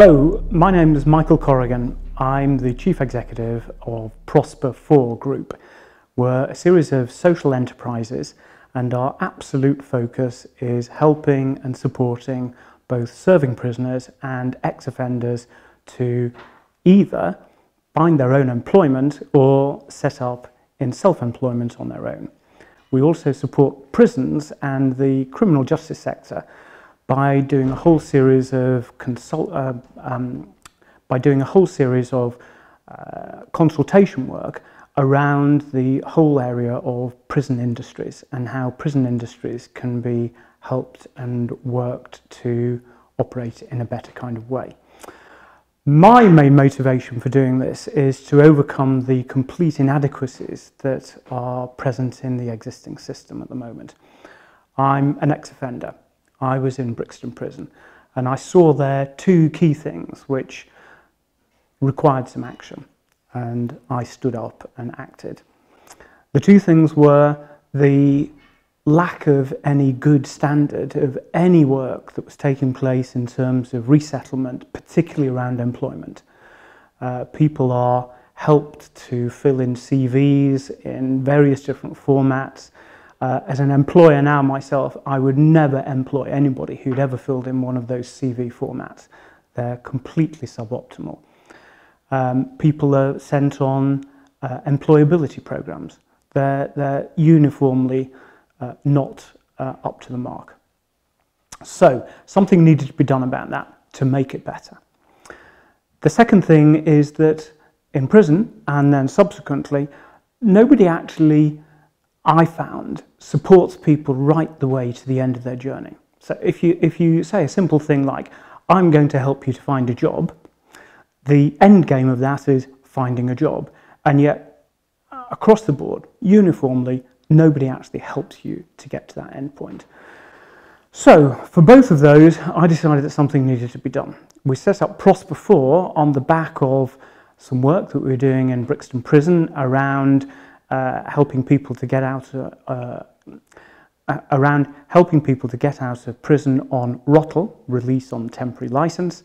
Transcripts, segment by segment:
Hello, my name is Michael Corrigan. I'm the Chief Executive of Prosper 4 Group. We're a series of social enterprises and our absolute focus is helping and supporting both serving prisoners and ex-offenders to either find their own employment or set up in self-employment on their own. We also support prisons and the criminal justice sector by doing a whole series of consultation work around the whole area of prison industries and how prison industries can be helped and worked to operate in a better kind of way. My main motivation for doing this is to overcome the complete inadequacies that are present in the existing system at the moment. I'm an ex-offender. I was in Brixton Prison and I saw there two key things which required some action, and I stood up and acted. The two things were the lack of any good standard of any work that was taking place in terms of resettlement, particularly around employment. People are helped to fill in CVs in various different formats. As an employer now myself, I would never employ anybody who'd ever filled in one of those CV formats. They're completely suboptimal. People are sent on employability programs. They're uniformly not up to the mark. So something needed to be done about that to make it better. The second thing is that in prison and then subsequently, nobody actually, I found, supports people right the way to the end of their journey. So if you say a simple thing like, I'm going to help you to find a job, the end game of that is finding a job. And yet, across the board, uniformly, nobody actually helps you to get to that end point. So for both of those, I decided that something needed to be done. We set up Prosper 4 on the back of some work that we were doing in Brixton Prison around helping people to get out of prison on ROTL, release on temporary licence,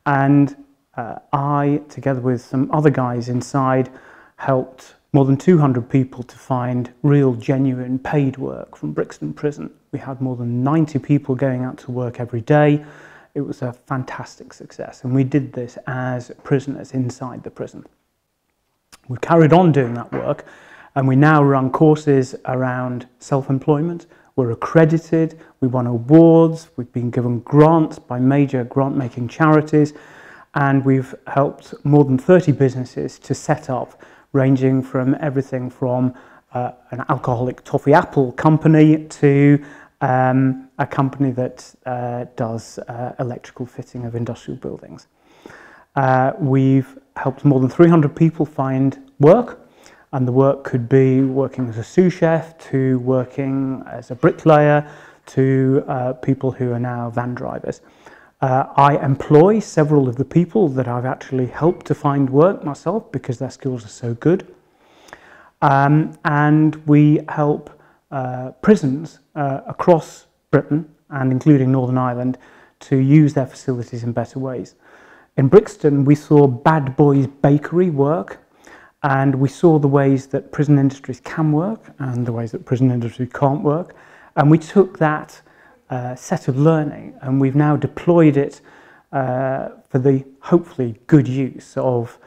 and I, together with some other guys inside, helped more than 200 people to find real, genuine paid work from Brixton Prison. We had more than 90 people going out to work every day. It was a fantastic success, and we did this as prisoners inside the prison. We carried on doing that work, and we now run courses around self-employment. We're accredited, we won awards, we've been given grants by major grant-making charities, and we've helped more than 30 businesses to set up, ranging from everything from an alcoholic toffee apple company to a company that does electrical fitting of industrial buildings. We've helped more than 300 people find work, and the work could be working as a sous chef to working as a bricklayer to people who are now van drivers. I employ several of the people that I've actually helped to find work myself because their skills are so good. And we help prisons across Britain and including Northern Ireland to use their facilities in better ways. In Brixton, we saw Bad Boys Bakery work, and we saw the ways that prison industries can work and the ways that prison industry can't work. And we took that set of learning and we've now deployed it for the hopefully good use of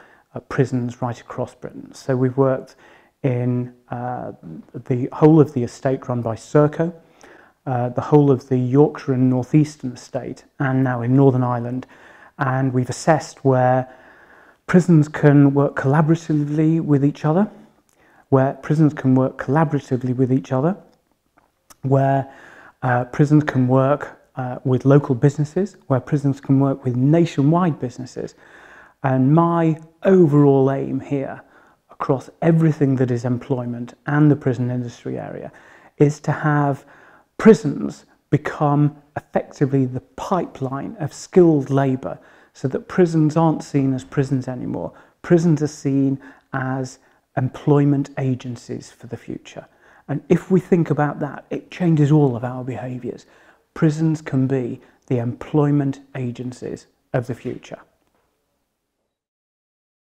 prisons right across Britain. So we've worked in the whole of the estate run by Serco, the whole of the Yorkshire and North Eastern estate, and now in Northern Ireland. And we've assessed where prisons can work collaboratively with each other, where prisons can work collaboratively with each other, where prisons can work with local businesses, where prisons can work with nationwide businesses. And my overall aim here, across everything that is employment and the prison industry area, is to have prisons become effectively the pipeline of skilled labour, so that prisons aren't seen as prisons anymore. Prisons are seen as employment agencies for the future. And if we think about that, it changes all of our behaviours. Prisons can be the employment agencies of the future.